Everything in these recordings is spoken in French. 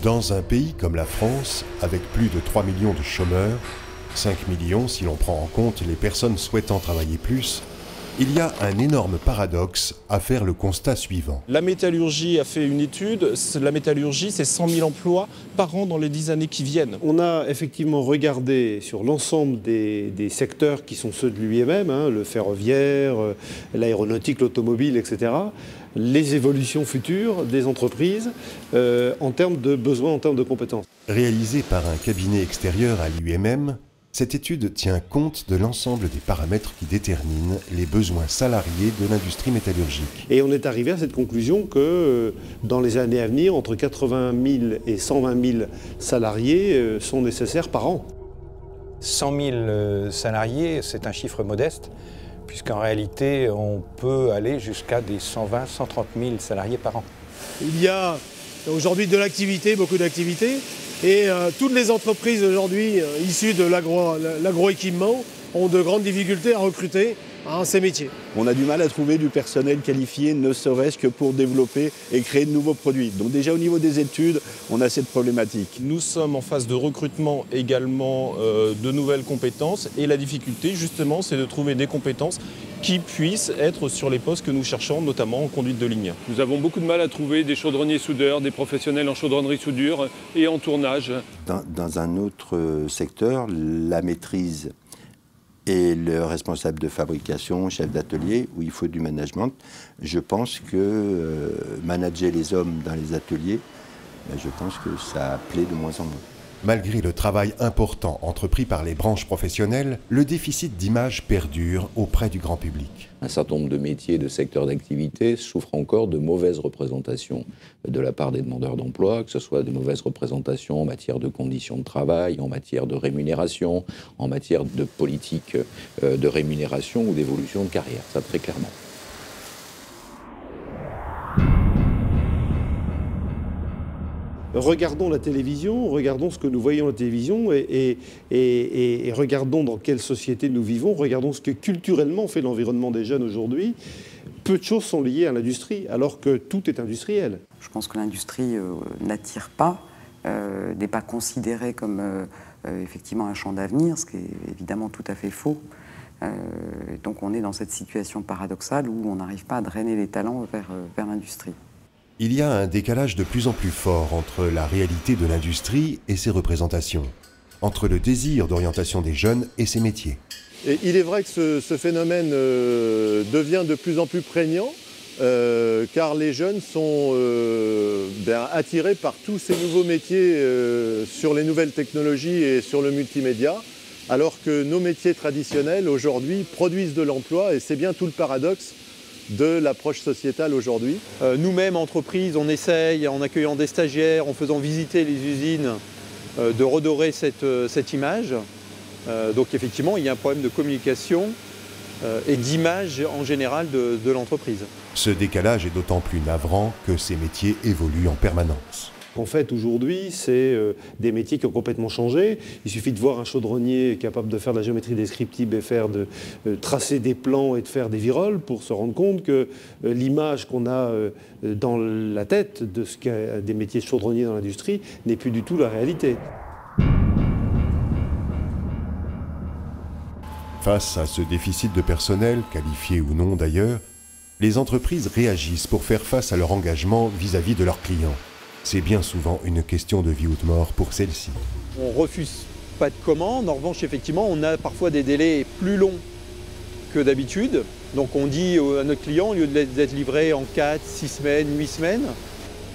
Dans un pays comme la France, avec plus de 3 millions de chômeurs, 5 millions si l'on prend en compte les personnes souhaitant travailler plus, il y a un énorme paradoxe à faire le constat suivant. La métallurgie a fait une étude, la métallurgie c'est 100 000 emplois par an dans les 10 années qui viennent. On a effectivement regardé sur l'ensemble des secteurs qui sont ceux de l'UIMM, le ferroviaire, l'aéronautique, l'automobile, etc., les évolutions futures des entreprises en termes de besoins, en termes de compétences. Réalisée par un cabinet extérieur à l'UIMM, cette étude tient compte de l'ensemble des paramètres qui déterminent les besoins salariés de l'industrie métallurgique. Et on est arrivé à cette conclusion que dans les années à venir, entre 80 000 et 120 000 salariés sont nécessaires par an. 100 000 salariés, c'est un chiffre modeste, puisqu'en réalité, on peut aller jusqu'à des 120 000, 130 000 salariés par an. Il y a aujourd'hui de l'activité, beaucoup d'activité. Et toutes les entreprises aujourd'hui issues de l'agroéquipement ont de grandes difficultés à recruter ces métiers. On a du mal à trouver du personnel qualifié, ne serait-ce que pour développer et créer de nouveaux produits. Donc déjà au niveau des études, on a cette problématique. Nous sommes en phase de recrutement également de nouvelles compétences et la difficulté justement c'est de trouver des compétences qui puissent être sur les postes que nous cherchons, notamment en conduite de ligne. Nous avons beaucoup de mal à trouver des chaudronniers soudeurs, des professionnels en chaudronnerie soudure et en tournage. Dans un autre secteur, la maîtrise et le responsable de fabrication, chef d'atelier, où il faut du management, je pense que manager les hommes dans les ateliers, je pense que ça plaît de moins en moins. Malgré le travail important entrepris par les branches professionnelles, le déficit d'image perdure auprès du grand public. Un certain nombre de métiers et de secteurs d'activité souffrent encore de mauvaises représentations de la part des demandeurs d'emploi, que ce soit des mauvaises représentations en matière de conditions de travail, en matière de rémunération, en matière de politique de rémunération ou d'évolution de carrière, ça très clairement. Regardons la télévision, regardons ce que nous voyons à la télévision et regardons dans quelle société nous vivons, regardons ce que culturellement fait l'environnement des jeunes aujourd'hui. Peu de choses sont liées à l'industrie, alors que tout est industriel. Je pense que l'industrie n'attire pas, n'est pas considérée comme effectivement un champ d'avenir, ce qui est évidemment tout à fait faux. Donc on est dans cette situation paradoxale où on n'arrive pas à drainer les talents vers l'industrie. Il y a un décalage de plus en plus fort entre la réalité de l'industrie et ses représentations, entre le désir d'orientation des jeunes et ses métiers. Et il est vrai que ce phénomène devient de plus en plus prégnant, car les jeunes sont attirés par tous ces nouveaux métiers sur les nouvelles technologies et sur le multimédia, alors que nos métiers traditionnels aujourd'hui produisent de l'emploi, et c'est bien tout le paradoxe de l'approche sociétale aujourd'hui. Nous-mêmes, entreprises, on essaye, en accueillant des stagiaires, en faisant visiter les usines, de redorer cette image. Donc effectivement, il y a un problème de communication et d'image en général de l'entreprise. Ce décalage est d'autant plus navrant que ces métiers évoluent en permanence. En fait, aujourd'hui, c'est des métiers qui ont complètement changé. Il suffit de voir un chaudronnier capable de faire de la géométrie descriptive et tracer des plans et de faire des viroles pour se rendre compte que l'image qu'on a dans la tête de ce qu'est des métiers de chaudronnier dans l'industrie n'est plus du tout la réalité. Face à ce déficit de personnel, qualifié ou non d'ailleurs, les entreprises réagissent pour faire face à leur engagement vis-à-vis de leurs clients. C'est bien souvent une question de vie ou de mort pour celle-ci. On ne refuse pas de commandes. En revanche, effectivement, on a parfois des délais plus longs que d'habitude. Donc on dit à notre client, au lieu d'être livré en 4, 6 semaines, 8 semaines,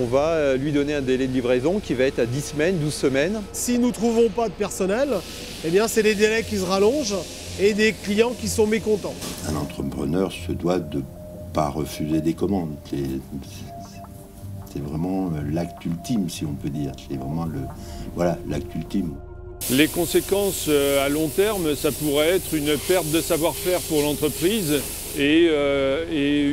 on va lui donner un délai de livraison qui va être à 10 semaines, 12 semaines. Si nous ne trouvons pas de personnel, eh bien c'est des délais qui se rallongent et des clients qui sont mécontents. Un entrepreneur se doit de ne pas refuser des commandes. C'est vraiment l'acte ultime, si on peut dire. C'est vraiment l'acte ultime. Les conséquences à long terme, ça pourrait être une perte de savoir-faire pour l'entreprise et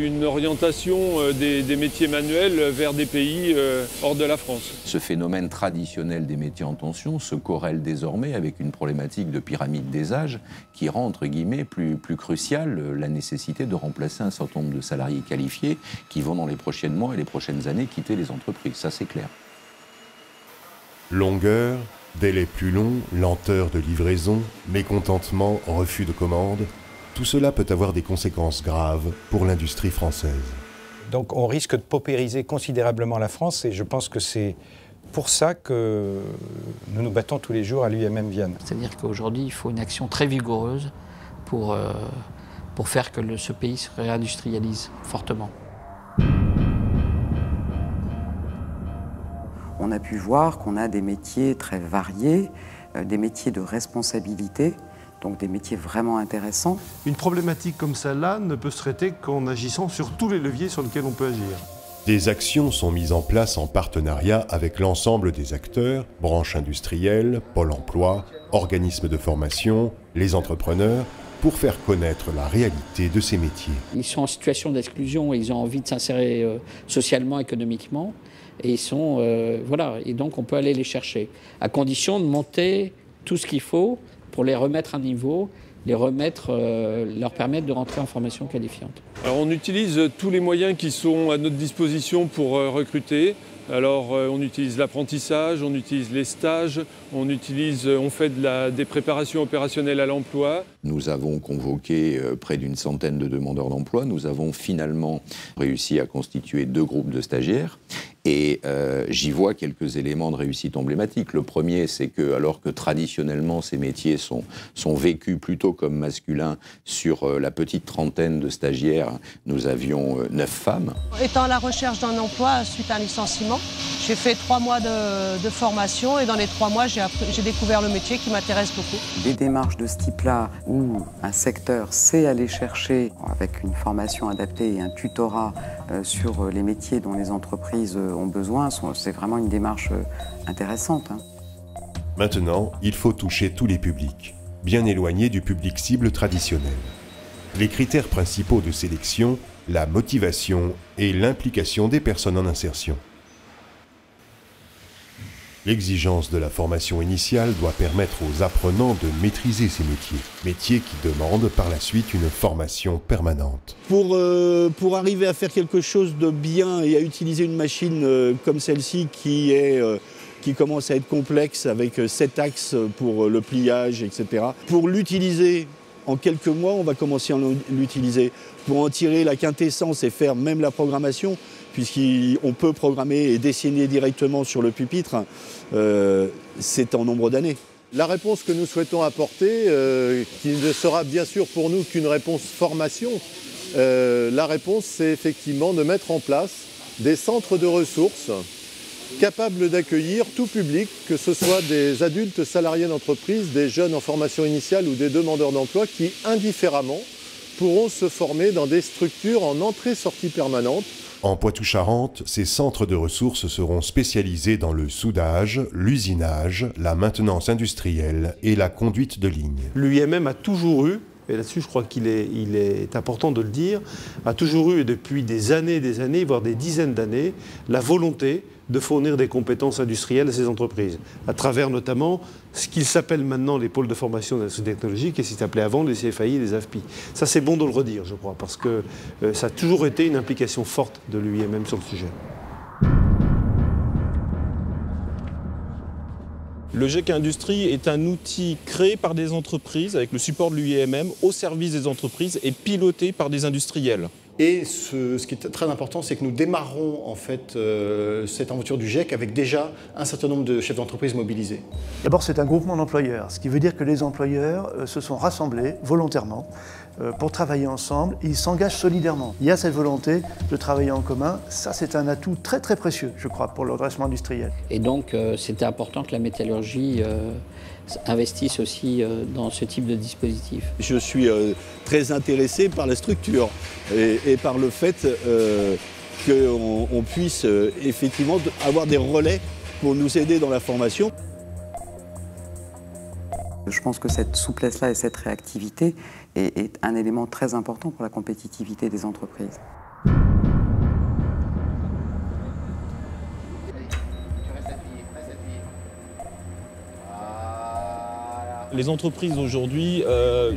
une orientation des métiers manuels vers des pays hors de la France. Ce phénomène traditionnel des métiers en tension se corrèle désormais avec une problématique de pyramide des âges qui rend, entre guillemets, plus cruciale la nécessité de remplacer un certain nombre de salariés qualifiés qui vont dans les prochains mois et les prochaines années quitter les entreprises. Ça, c'est clair. Longueur, délai plus long, lenteur de livraison, mécontentement, refus de commande, tout cela peut avoir des conséquences graves pour l'industrie française. Donc on risque de paupériser considérablement la France et je pense que c'est pour ça que nous nous battons tous les jours à l'UIMM Vienne. C'est-à-dire qu'aujourd'hui, il faut une action très vigoureuse pour faire que ce pays se réindustrialise fortement. On a pu voir qu'on a des métiers très variés, des métiers de responsabilité, donc des métiers vraiment intéressants. Une problématique comme celle-là ne peut se traiter qu'en agissant sur tous les leviers sur lesquels on peut agir. Des actions sont mises en place en partenariat avec l'ensemble des acteurs, branches industrielles, Pôle emploi, organismes de formation, les entrepreneurs, pour faire connaître la réalité de ces métiers. Ils sont en situation d'exclusion et ils ont envie de s'insérer socialement, économiquement. Et ils sont, voilà, et donc on peut aller les chercher, à condition de monter tout ce qu'il faut pour les remettre à niveau, leur permettre de rentrer en formation qualifiante. Alors on utilise tous les moyens qui sont à notre disposition pour recruter. Alors on utilise l'apprentissage, on utilise les stages, on fait des préparations opérationnelles à l'emploi. Nous avons convoqué près d'une centaine de demandeurs d'emploi. Nous avons finalement réussi à constituer 2 groupes de stagiaires. Et j'y vois quelques éléments de réussite emblématiques. Le premier, c'est que, alors que traditionnellement ces métiers sont vécus plutôt comme masculins, sur la petite trentaine de stagiaires, nous avions 9 femmes. Étant à la recherche d'un emploi suite à un licenciement, j'ai fait 3 mois de formation et dans les 3 mois, j'ai découvert le métier qui m'intéresse beaucoup. Des démarches de ce type-là, où un secteur sait aller chercher, avec une formation adaptée et un tutorat sur les métiers dont les entreprises ont besoin, c'est vraiment une démarche intéressante. Maintenant, il faut toucher tous les publics, bien éloignés du public cible traditionnel. Les critères principaux de sélection, la motivation et l'implication des personnes en insertion. L'exigence de la formation initiale doit permettre aux apprenants de maîtriser ces métiers qui demandent par la suite une formation permanente. Pour arriver à faire quelque chose de bien et à utiliser une machine comme celle-ci qui commence à être complexe avec 7 axes pour le pliage, etc. Pour l'utiliser en quelques mois, on va commencer à l'utiliser. Pour en tirer la quintessence et faire même la programmation, puisqu'on peut programmer et dessiner directement sur le pupitre, c'est en nombre d'années. La réponse que nous souhaitons apporter, qui ne sera bien sûr pour nous qu'une réponse formation, la réponse c'est effectivement de mettre en place des centres de ressources capables d'accueillir tout public, que ce soit des adultes salariés d'entreprise, des jeunes en formation initiale ou des demandeurs d'emploi qui, indifféremment, pourront se former dans des structures en entrée-sortie permanente. En Poitou-Charentes, ces centres de ressources seront spécialisés dans le soudage, l'usinage, la maintenance industrielle et la conduite de ligne. L'UIMM a toujours eu, et là-dessus je crois qu'il est important de le dire, a toujours eu depuis des années, voire des dizaines d'années, la volonté de fournir des compétences industrielles à ces entreprises, à travers notamment ce qu'ils s'appellent maintenant les pôles de formation d'industrie technologique et ce qui s'appelait avant les CFAI et les AFPI. Ça c'est bon de le redire, je crois, parce que ça a toujours été une implication forte de l'UIMM sur le sujet. Le GIEC Industrie est un outil créé par des entreprises avec le support de l'UIMM au service des entreprises et piloté par des industriels. Et ce qui est très important, c'est que nous démarrons en fait cette aventure du GIEC avec déjà un certain nombre de chefs d'entreprise mobilisés. D'abord, c'est un groupement d'employeurs, ce qui veut dire que les employeurs se sont rassemblés volontairement pour travailler ensemble. Ils s'engagent solidairement. Il y a cette volonté de travailler en commun. Ça, c'est un atout très très précieux, je crois, pour le redressement industriel. Et donc, c'était important que la métallurgie investissent aussi dans ce type de dispositif. Je suis très intéressé par la structure et par le fait qu'on puisse effectivement avoir des relais pour nous aider dans la formation. Je pense que cette souplesse-là et cette réactivité est un élément très important pour la compétitivité des entreprises. Les entreprises aujourd'hui,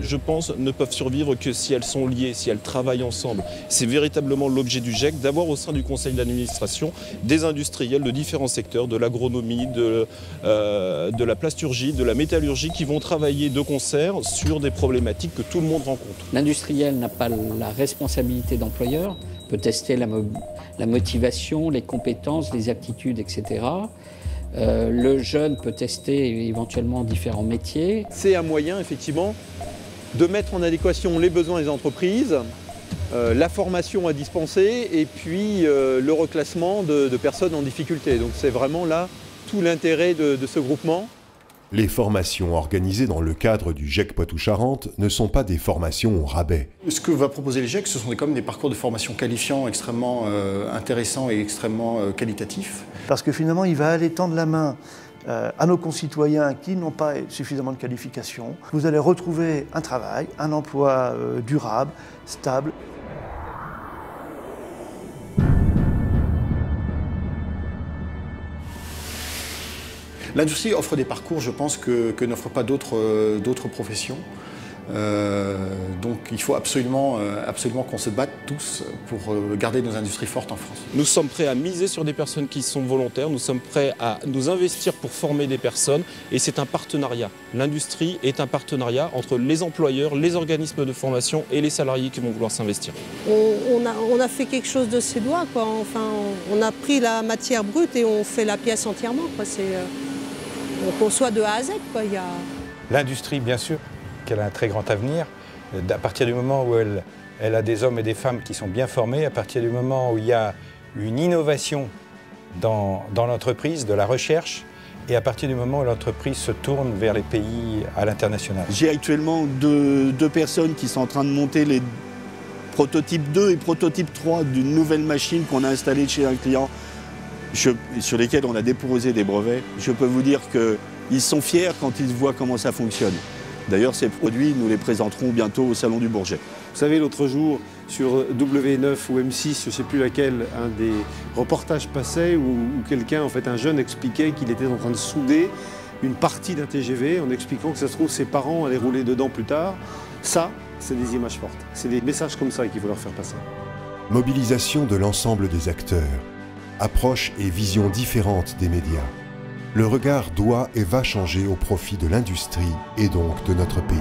je pense, ne peuvent survivre que si elles sont liées, si elles travaillent ensemble. C'est véritablement l'objet du GIEC, d'avoir au sein du conseil d'administration des industriels de différents secteurs, de l'agronomie, de la plasturgie, de la métallurgie, qui vont travailler de concert sur des problématiques que tout le monde rencontre. L'industriel n'a pas la responsabilité d'employeur, peut tester la motivation, les compétences, les aptitudes, etc. Le jeune peut tester éventuellement différents métiers. C'est un moyen, effectivement, de mettre en adéquation les besoins des entreprises, la formation à dispenser et puis le reclassement de personnes en difficulté. Donc c'est vraiment là tout l'intérêt de ce groupement. Les formations organisées dans le cadre du GIEC Poitou-Charentes ne sont pas des formations au rabais. Ce que va proposer le GIEC, ce sont comme des parcours de formation qualifiants, extrêmement intéressants et extrêmement qualitatifs. Parce que finalement, il va aller tendre la main à nos concitoyens qui n'ont pas suffisamment de qualification. Vous allez retrouver un travail, un emploi durable, stable. L'industrie offre des parcours, je pense, que n'offrent pas d'autres professions. Donc il faut absolument qu'on se batte tous pour garder nos industries fortes en France. Nous sommes prêts à miser sur des personnes qui sont volontaires, nous sommes prêts à nous investir pour former des personnes et c'est un partenariat. L'industrie est un partenariat entre les employeurs, les organismes de formation et les salariés qui vont vouloir s'investir. On a fait quelque chose de ses doigts, quoi. Enfin, on a pris la matière brute et on fait la pièce entièrement, quoi. On conçoit de A à Z, quoi. L'industrie, bien sûr, qu'elle a un très grand avenir. À partir du moment où elle a des hommes et des femmes qui sont bien formés, à partir du moment où il y a une innovation dans l'entreprise, de la recherche, et à partir du moment où l'entreprise se tourne vers les pays à l'international. J'ai actuellement deux personnes qui sont en train de monter les prototypes 2 et prototype 3 d'une nouvelle machine qu'on a installée chez un client, sur lesquels on a déposé des brevets. Je peux vous dire qu'ils sont fiers quand ils voient comment ça fonctionne. D'ailleurs, ces produits, nous les présenterons bientôt au Salon du Bourget. Vous savez, l'autre jour, sur W9 ou M6, je ne sais plus laquelle, un des reportages passait où quelqu'un, en fait, un jeune expliquait qu'il était en train de souder une partie d'un TGV en expliquant que ça se trouve, ses parents allaient rouler dedans plus tard. Ça, c'est des images fortes. C'est des messages comme ça qu'il faut leur faire passer. Mobilisation de l'ensemble des acteurs. Approche et vision différentes des médias. Le regard doit et va changer au profit de l'industrie et donc de notre pays.